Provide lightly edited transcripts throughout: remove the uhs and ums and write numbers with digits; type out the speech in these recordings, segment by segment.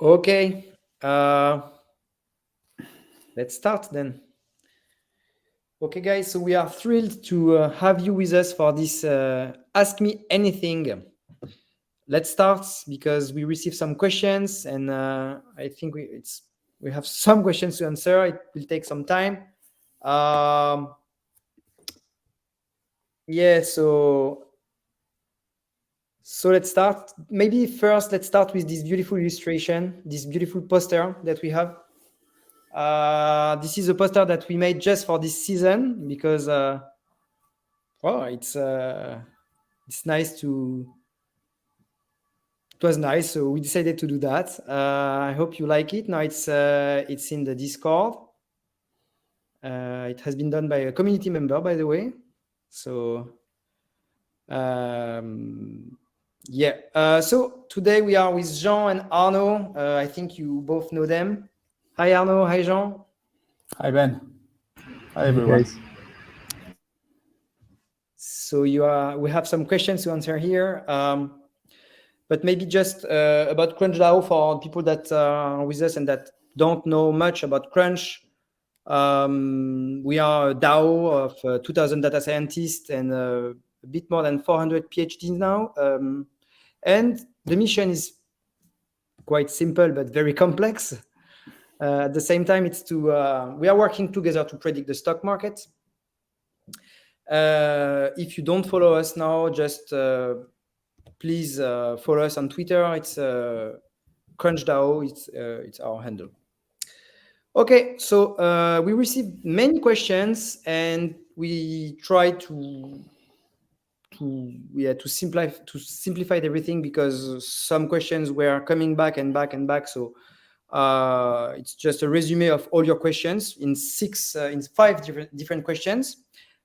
Okay, let's start then. Okay, guys, so we are thrilled to have you with us for this Ask Me Anything. Let's start because we received some questions, and I think we have some questions to answer. It will take some time. Yeah, so let's start. Maybe first, let's start with this beautiful illustration, this beautiful poster that we have. This is a poster that we made just for this season because, it's nice to. It was nice, so we decided to do that. I hope you like it. Now it's in the Discord. It has been done by a community member, by the way. So yeah. So today we are with Jean and Arnaud. I think you both know them. Hi Arnaud. Hi Jean. Hi Ben. Hi everyone. So we have some questions to answer here. But maybe just about CrunchDAO for people that are with us and that don't know much about Crunch. We are a DAO of 2,000 data scientists and a bit more than 400 PhDs now. And the mission is quite simple but very complex. At the same time, we are working together to predict the stock market. If you don't follow us now, just please follow us on Twitter. It's CrunchDAO. It's our handle. Okay, so we received many questions, and we try to simplify everything because some questions were coming back and back and back. So it's just a resume of all your questions in five different questions.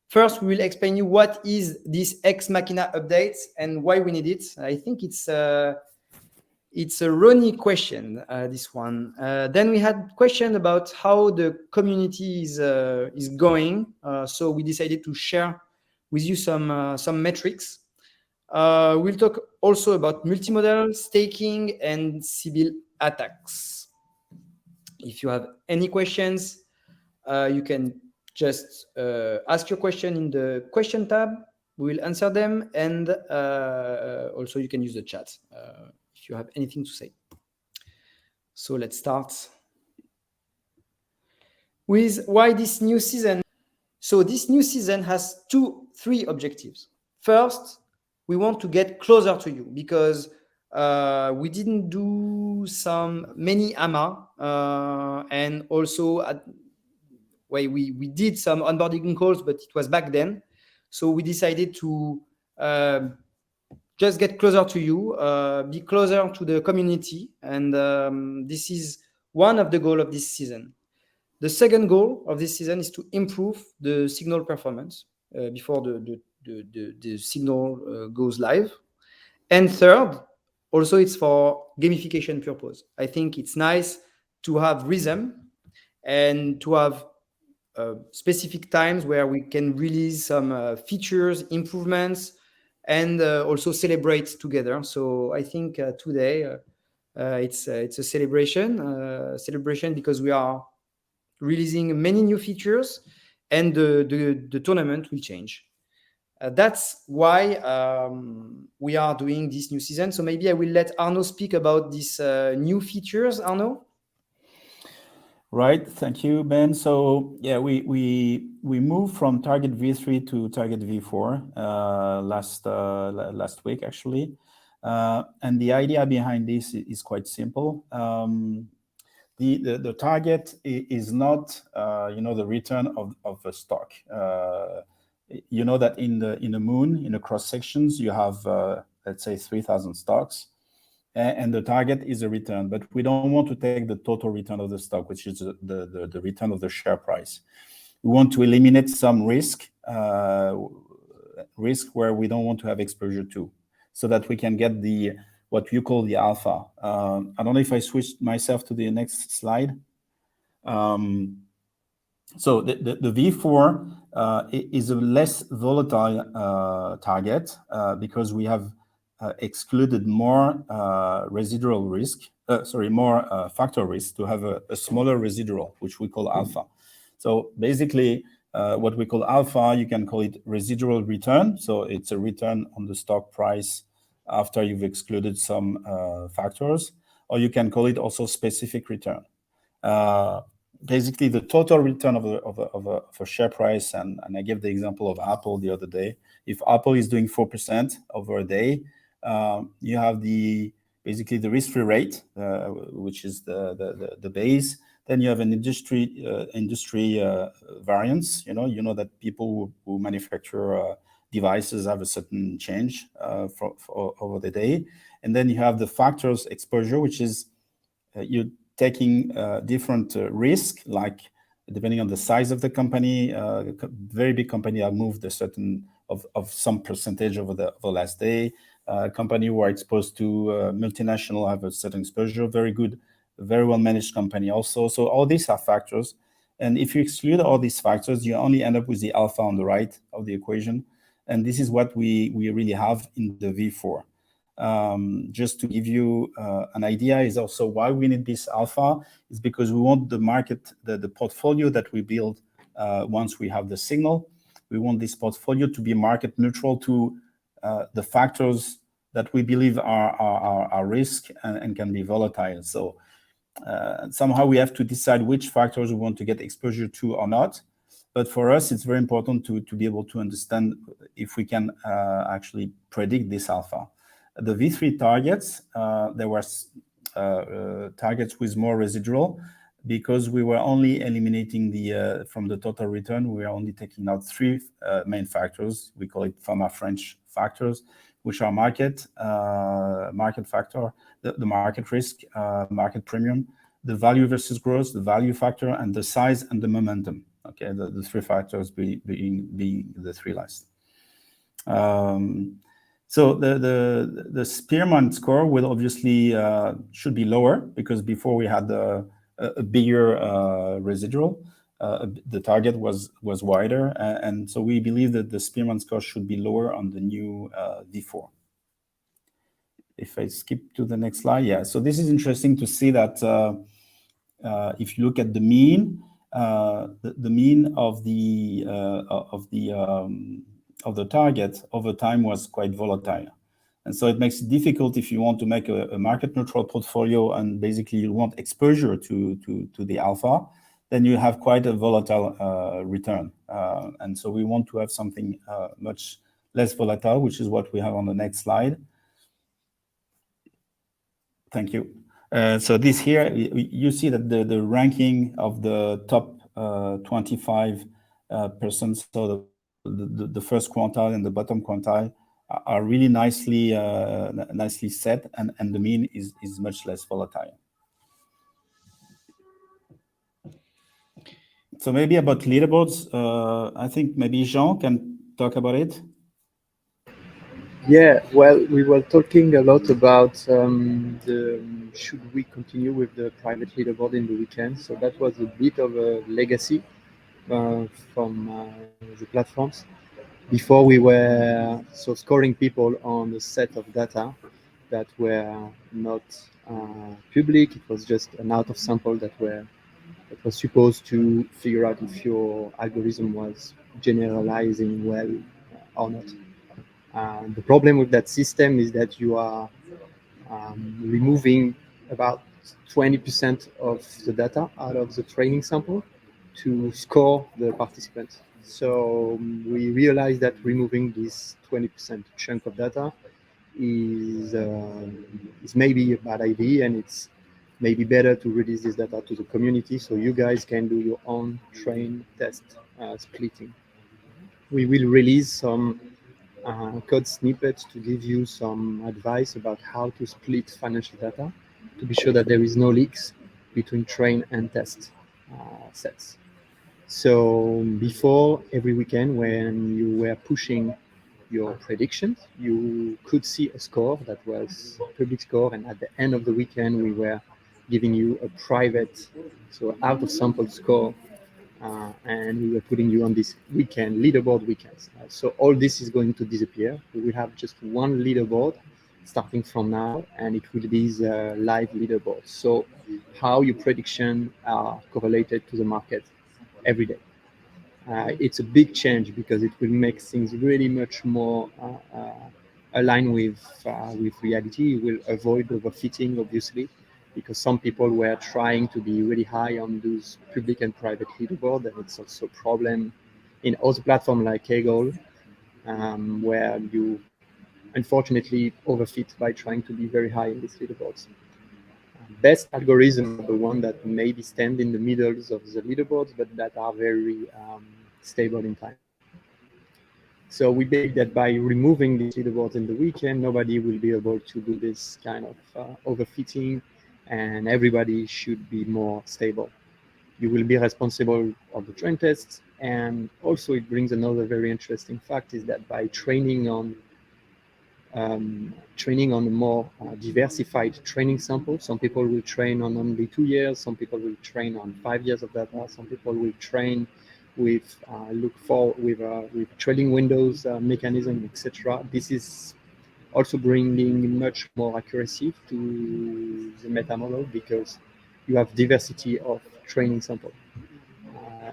First, we will explain you what is this Ex Machina update and why we need it. I think it's a Ronnie question, this one. Then we had question about how the community is going. So we decided to share with you some metrics. We'll talk also about multimodel, staking, and Sybil attacks. If you have any questions, you can just ask your question in the question tab. We will answer them, and also you can use the chat if you have anything to say. So let's start with why this new season. So this new season has three objectives. First, we want to get closer to you because we didn't do many AMA, and also we did some onboarding calls, but it was back then. So we decided to just get closer to you, be closer to the community. And this is one of the goals of this season. The second goal of this season is to improve the signal performance before the signal goes live. And third, also it's for gamification purpose. I think it's nice to have rhythm and to have specific times where we can release some features, improvements, and also celebrate together. So I think today it's a celebration because we are releasing many new features, and the tournament will change. That's why we are doing this new season. So maybe I will let Arnaud speak about these new features. Arnaud? Right, thank you, Ben. So yeah, we moved from Target V3 to Target V4 last week actually, and the idea behind this is quite simple. The target is not the return of a stock. You know that in the moon, in the cross sections, you have let's say 3,000 stocks. And the target is a return, but we don't want to take the total return of the stock, which is the return of the share price. We want to eliminate some risk where we don't want to have exposure to, so that we can get what you call the alpha. I don't know if I switched myself to the next slide. So the V4 is a less volatile target because we have excluded more residual risk, more factor risk to have a smaller residual, which we call alpha. So basically, what we call alpha, you can call it residual return. So it's a return on the stock price after you've excluded some factors, or you can call it also specific return. Basically, the total return of a share price, and I gave the example of Apple the other day. If Apple is doing 4% over a day, you have basically the risk-free rate, which is the base. Then you have an industry variance. You know that people who manufacture devices have a certain change for over the day, and then you have the factors exposure, which is you taking different risk, like depending on the size of the company. Very big company have moved a certain of some percentage over the last day. Company who are exposed to multinational have a certain exposure. Very good, very well managed company also. So all these are factors, and if you exclude all these factors, you only end up with the alpha on the right of the equation, and this is what we really have in the V4. Just to give you an idea, is also why we need this alpha, is because we want the market, the portfolio that we build once we have the signal, we want this portfolio to be market neutral to the factors that we believe are risk and can be volatile. So somehow we have to decide which factors we want to get exposure to or not. But for us, it's very important to be able to understand if we can actually predict this alpha. The V3 targets, there were targets with more residual, because we were only eliminating from the total return, we are only taking out three main factors. We call it pharma French factors, which are market factor, the market risk, market premium, the value versus growth, the value factor, and the size and the momentum. Okay, the three factors being the three last. So the Spearman score will obviously should be lower, because before we had a bigger residual, the target was wider, and so we believe that the Spearman score should be lower on the new V4. If I skip to the next slide, yeah. So this is interesting to see that if you look at the mean, the mean of the target over time was quite volatile. And so it makes it difficult if you want to make a market neutral portfolio and basically you want exposure to the alpha, then you have quite a volatile return. And so we want to have something much less volatile, which is what we have on the next slide. Thank you. So this here, you see that the ranking of the top 25%, so the first quintile and the bottom quintile are really nicely set, and the mean is much less volatile. So maybe about leaderboards, I think maybe Jean can talk about it. Yeah, well, we were talking a lot about should we continue with the private leaderboard in the weekend. So that was a bit of a legacy from the platforms. Before we were scoring people on a set of data that were not public. It was just an out of sample that was supposed to figure out if your algorithm was generalizing well or not. The problem with that system is that you are removing about 20% of the data out of the training sample to score the participants. So we realized that removing this 20% chunk of data is maybe a bad idea, and it's maybe better to release this data to the community so you guys can do your own train test splitting. We will release some code snippets to give you some advice about how to split financial data to be sure that there is no leaks between train and test sets. So before, every weekend when you were pushing your predictions, you could see a score that was a public score, and at the end of the weekend we were giving you a private, so out of sample score, and we were putting you on this weekend leaderboard weekends. So all this is going to disappear. We will have just one leaderboard starting from now, and it will be the live leaderboard. So how your prediction are correlated to the market every day. It's a big change because it will make things really much more aligned with reality. It will avoid overfitting, obviously, because some people were trying to be really high on those public and private leaderboard, and it's also a problem in other platforms like Kaggle, where you unfortunately overfit by trying to be very high in these leaderboards. Best algorithms are the one that maybe stand in the middles of the leaderboards, but that are very stable in time. So we believe that by removing these leaderboards in the weekend, nobody will be able to do this kind of overfitting, and everybody should be more stable. You will be responsible of the train tests, and also it brings another very interesting fact is that by training on a more diversified training sample. Some people will train on only 2 years, some people will train on 5 years of data, some people will train with with trailing windows mechanism, etc. This is also bringing much more accuracy to the meta model because you have diversity of training sample,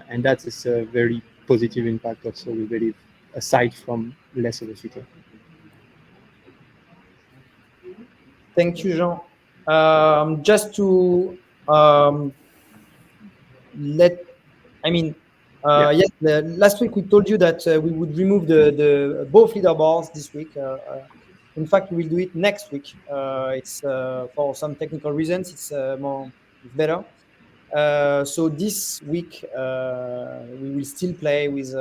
and that is a very positive impact also, we believe, aside from less overfitting. Thank you, Jean. Just to let, I mean, Yeah. yes, last week we told you that we would remove the both leaderboards this week. In fact, we will do it next week. It's for some technical reasons. It's better. So this week we will still play with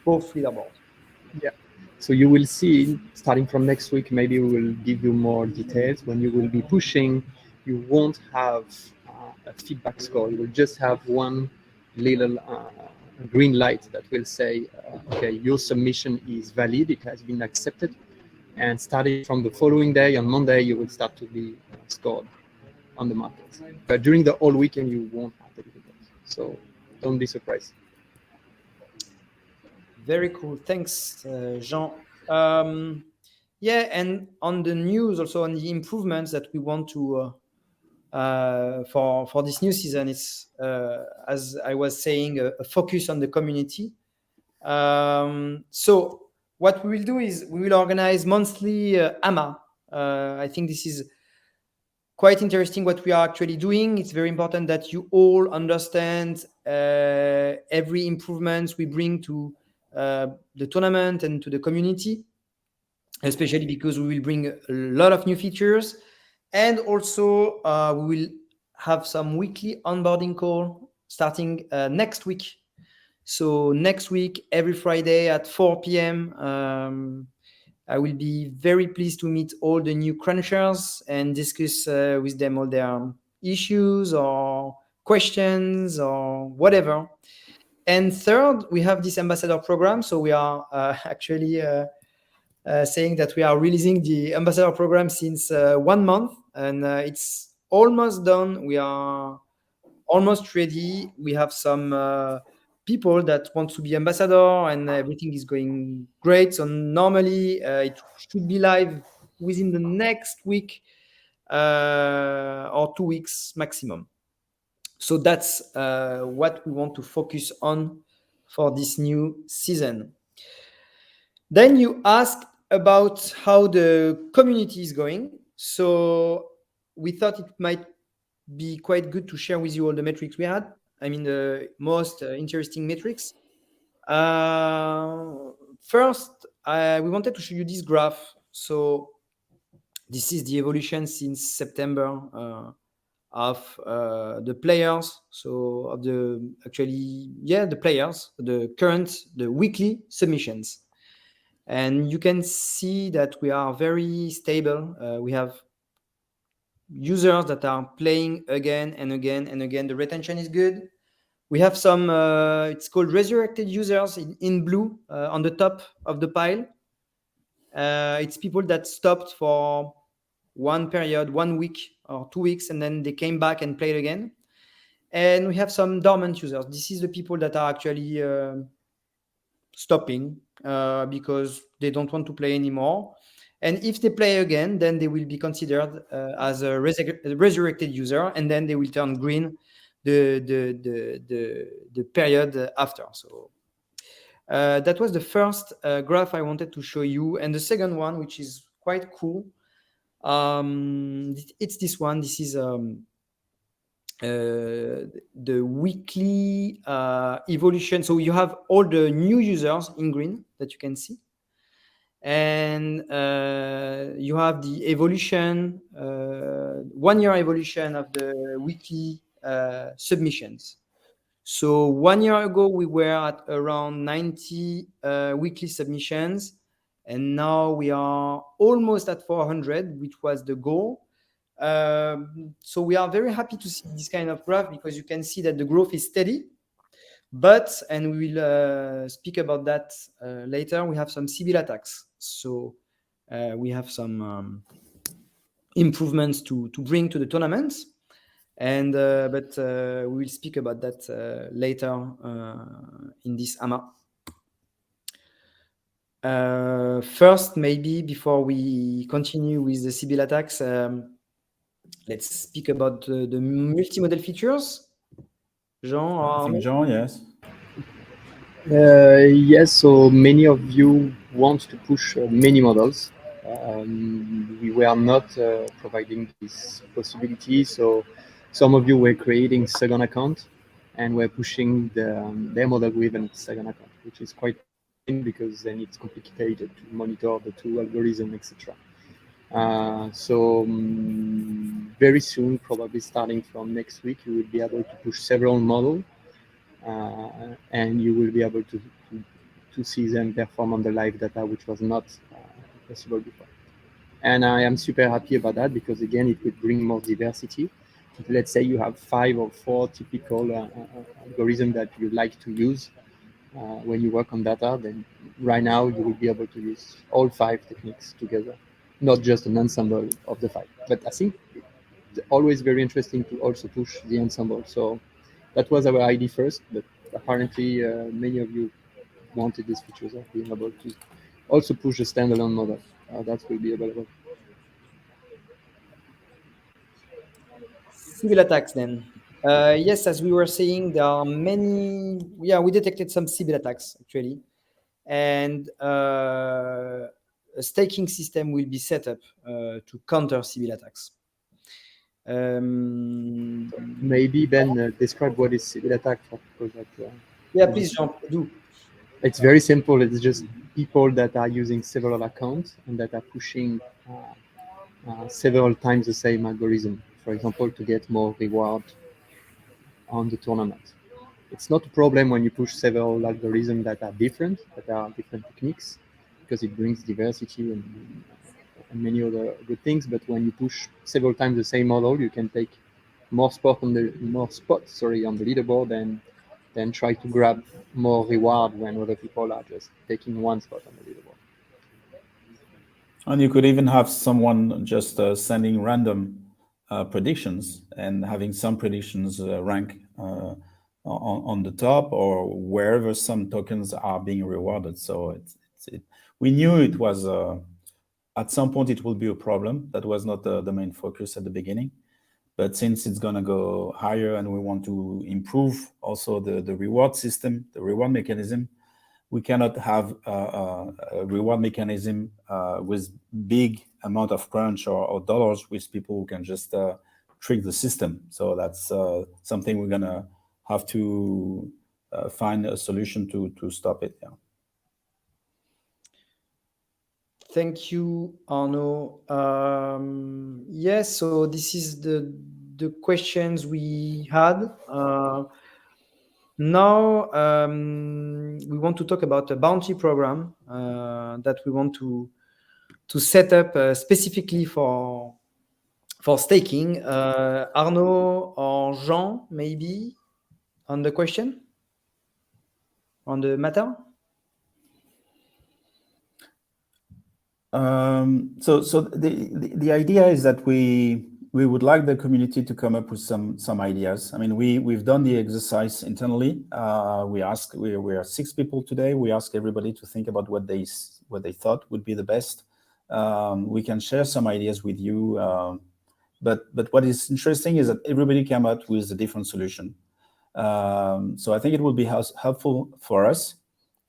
both leaderboards. Yeah. So you will see, starting from next week, maybe we will give you more details. When you will be pushing, you won't have a feedback score. You will just have one little green light that will say, okay, your submission is valid, it has been accepted. And starting from the following day, on Monday, you will start to be scored on the market. But during the whole weekend, you won't have the leaderboards. So don't be surprised. Very cool. Thanks, Jean. Yeah, and on the news, also on the improvements that we want to for this new season, it's as I was saying, a focus on the community. So what we will do is we will organize monthly AMA. I think this is quite interesting what we are actually doing. It's very important that you all understand every improvements we bring to the tournament and to the community, especially because we will bring a lot of new features. And also we will have some weekly onboarding call starting next week. So next week, every Friday at 4 p.m., I will be very pleased to meet all the new crunchers and discuss with them all their issues or questions or whatever. And third, we have this ambassador program. So we are actually saying that we are releasing the ambassador program since 1 month, and it's almost done. We are almost ready. We have some people that want to be ambassador, and everything is going great. So normally it should be live within the next week or 2 weeks maximum. So that's what we want to focus on for this new season. Then you asked about how the community is going. So we thought it might be quite good to share with you all the metrics we had. I mean, the most interesting metrics. First, we wanted to show you this graph. So this is the evolution since September of the players. So of the the players, the weekly submissions. And you can see that we are very stable. We have users that are playing again and again and again. The retention is good. We have some, it's called resurrected users in blue on the top of the pile. It's people that stopped for one period, 1 week or 2 weeks, and then they came back and played again. And we have some dormant users. This is the people that are actually stopping because they don't want to play anymore. And if they play again, then they will be considered as a resurrected user, and then they will turn green the period after. So that was the first graph I wanted to show you. And the second one, which is quite cool, it's this one. This is the weekly evolution. So you have all the new users in green that you can see. And you have the evolution, 1 year evolution of the weekly submissions. So 1 year ago, we were at around 90 weekly submissions, and now we are almost at 400, which was the goal. So we are very happy to see this kind of graph, because you can see that the growth is steady. But, and we will speak about that later, we have some Sibyl attacks. So we have some improvements to bring to the tournaments. And but we will speak about that later in this AMA. First, maybe before we continue with the Sibyl attacks, let's speak about the multimodal features. Jean, I think Jean, yes. Yes, so many of you want to push many models. We were not providing this possibility, so some of you were creating second account and were pushing their model with a second account, which is quite pain because then it's complicated to monitor the two algorithms, etc. Very soon, probably starting from next week, you will be able to push several models. And you will be able to see them perform on the live data, which was not possible before. And I am super happy about that, because again, it will bring more diversity. Let's say you have 5 or 4 typical algorithms that you like to use when you work on data, then right now you will be able to use all 5 techniques together, not just an ensemble of the 5. But I think it's always very interesting to also push the ensemble. So that was our idea first, but apparently many of you wanted these features of being able to also push a standalone model. That will be available. Sibyl attacks then. Yes, as we were saying, there are many. Yeah, we detected some Sibyl attacks actually, and a staking system will be set up to counter Sibyl attacks. Maybe Ben describe what is Sibyl attack for people that. Yeah, please, Jean, do. It's very simple. It's just people that are using several accounts and that are pushing several times the same algorithm. For example, to get more reward on the tournament. It's not a problem when you push several algorithms that are different techniques, because it brings diversity and many other good things. But when you push several times the same model, you can take more spots on the leaderboard, and then try to grab more reward when other people are just taking one spot on the leaderboard. And you could even have someone just sending random predictions and having some predictions rank on the top or wherever some tokens are being rewarded. So we knew it was at some point it will be a problem. That was not the main focus at the beginning. But since it's going to go higher and we want to improve also the reward system, the reward mechanism, we cannot have a reward mechanism with big amount of crunch or dollars with people who can just trick the system. So that's something we're going to have to find a solution to stop it. Yeah. Thank you, Arnaud. Yes, so this is the questions we had. Now we want to talk about a bounty program that we want to set up specifically for staking. Arnaud or Jean, maybe, on the question, on the matter? So the idea is that we would like the community to come up with some ideas. I mean, we've done the exercise internally. We are 6 people today. We ask everybody to think about what they thought would be the best we can share some ideas with you. But what is interesting is that everybody came up with a different solution. So I think it will be helpful for us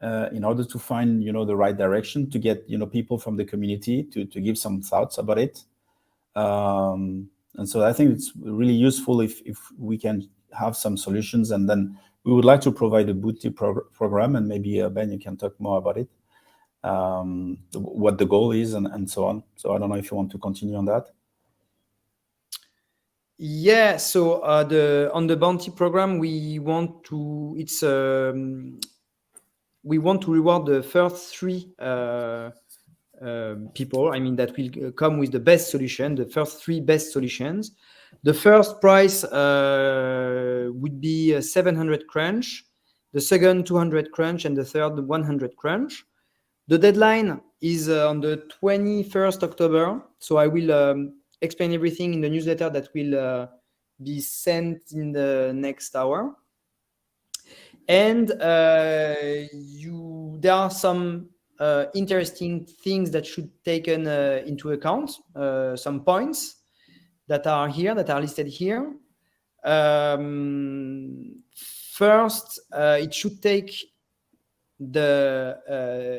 in order to find, the right direction, to get, people from the community to give some thoughts about it. And so I think it's really useful if we can have some solutions, and then we would like to provide a booty program, and maybe Ben, you can talk more about it, what the goal is, and so on. So I don't know if you want to continue on that. Yeah. So on the bounty program, we want to reward the first 3 people. I mean, that will come with the best solution, the first 3 best solutions. The first price would be 700 crunch, the second 200 crunch, and the third 100 crunch. The deadline is on the 21st October. So I will explain everything in the newsletter that will be sent in the next hour. And there are some interesting things that should be taken into account, some points that are listed here. First, it should take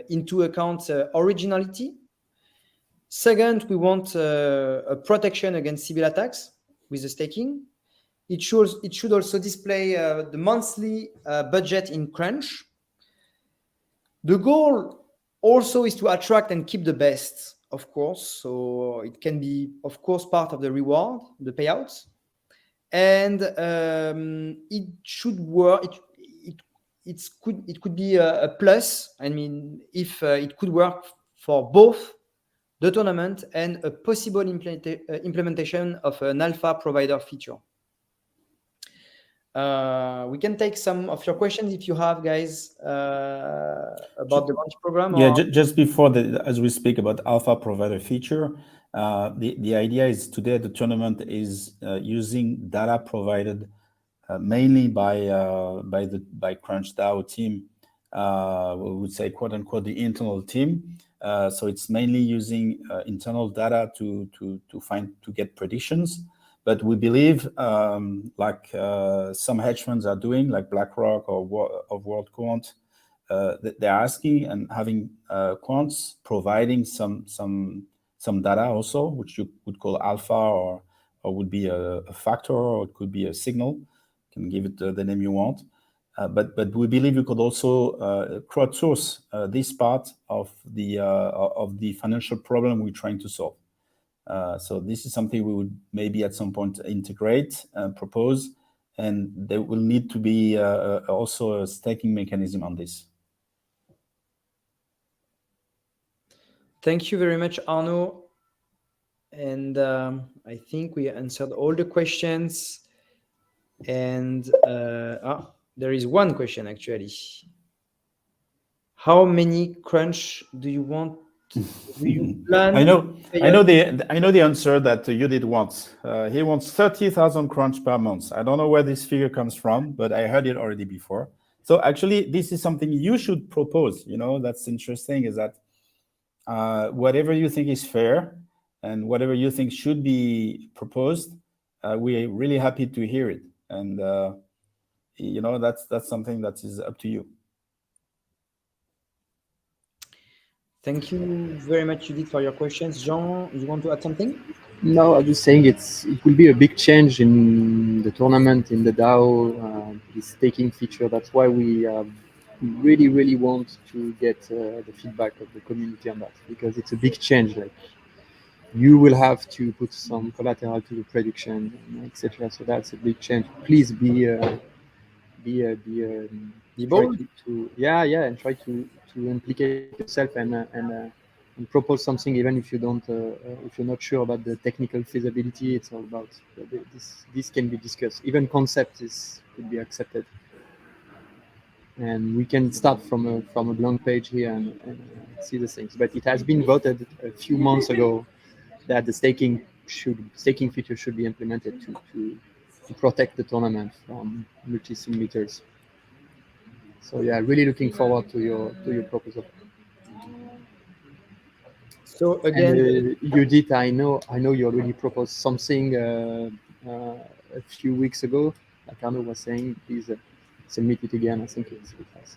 into account originality. Second, we want a protection against civil attacks with the staking. It should also display the monthly budget in crunch. The goal also is to attract and keep the best, of course. So it can be, of course, part of the reward, the payouts. And it should work. It could be a plus. I mean, if it could work for both the tournament and a possible implementation of an alpha provider feature. We can take some of your questions if you have, guys, about the bounty program. Yeah, just before as we speak about alpha provider feature, the idea is today the tournament is using data provided mainly by CrunchDAO team. We would say, quote unquote, the internal team. So it's mainly using internal data to get predictions. But we believe, like some hedge funds are doing, like BlackRock or WorldQuant, they're asking and having quants providing some data also, which you would call alpha, or would be a factor, or it could be a signal. You can give it the name you want. But we believe you could also crowdsource this part of the financial problem we're trying to solve. So this is something we would maybe at some point integrate and propose, and there will need to be also a staking mechanism on this. Thank you very much, Arnaud. And I think we answered all the questions. And there is one question actually. How many crunch do you want? Do you plan? I know the answer that Judith wants. He wants 30,000 crunch per month. I don't know where this figure comes from, but I heard it already before. So actually, this is something you should propose. That's interesting, is that whatever you think is fair and whatever you think should be proposed, we're really happy to hear it. And that's something that is up to you. Thank you very much, Judith, for your questions. Jean, you want to add something? No, I'm just saying it will be a big change in the tournament, in the DAO, this staking feature. That's why we really, really want to get the feedback of the community on that, because it's a big change. Like, you will have to put some collateral to the prediction, etc. So that's a big change. Please be bold. And try to implicate yourself and propose something, even if you don't, if you're not sure about the technical feasibility. It's all about this can be discussed. Even concept could be accepted, and we can start from a blank page here and see the things. But it has been voted a few months ago that the staking feature should be implemented to protect the tournament from multi-sig meters. So yeah, really looking forward to your proposal. So again, And Judith, I know you already proposed something a few weeks ago. Like Arno was saying, please submit it again. I think it has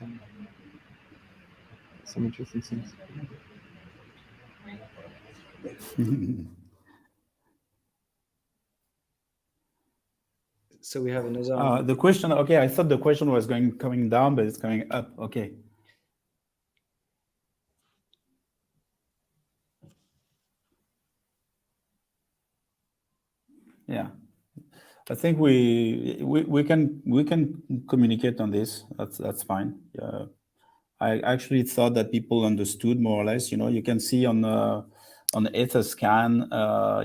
some interesting things. so we have another. The question, okay, I thought the question was coming down, but it's coming up. Okay. Yeah, I think we can communicate on this. That's fine. I actually thought that people understood more or less. You know, you can see on the Etherscan,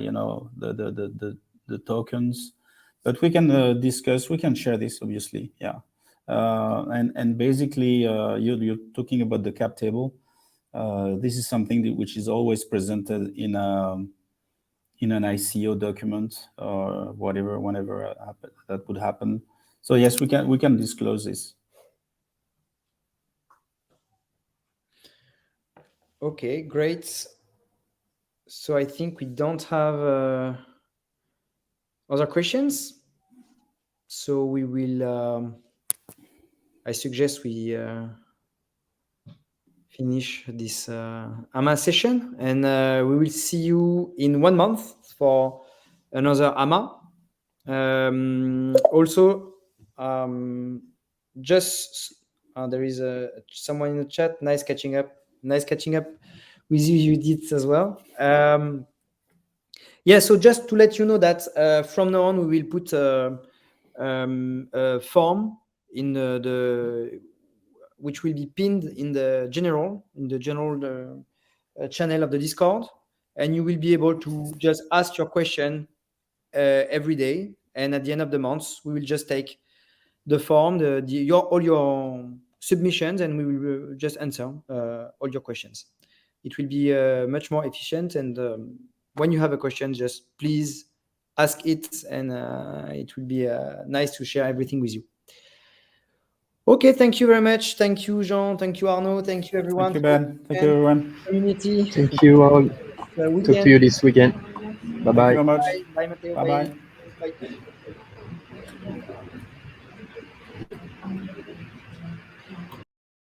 you know, the tokens, but we can discuss. We can share this, obviously. Yeah, and basically, you're talking about the cap table. This is something which is always presented in an ICO document or whatever, whenever that would happen. So yes, we can disclose this. Okay, great. So I think we don't have other questions. So we will. I suggest we finish this AMA session, and we will see you in 1 month for another AMA. Also, just there is someone in the chat. Nice catching up with you, Judith, as well. Yeah, so just to let you know that from now on, we will put a form in the which will be pinned in the general channel of the Discord, and you will be able to just ask your question every day. And at the end of the month, we will just take the form, all your submissions, and we will just answer all your questions. It will be much more efficient. And when you have a question, just please ask it, and it will be nice to share everything with you. Okay, thank you very much. Thank you, Jean. Thank you, Arnaud. Thank you, everyone. Thank you, Ben. Thank you, everyone. Community. Thank you all. Talk to you this weekend. Bye Thank bye. you very much. Bye, Matteo. Bye bye. Bye.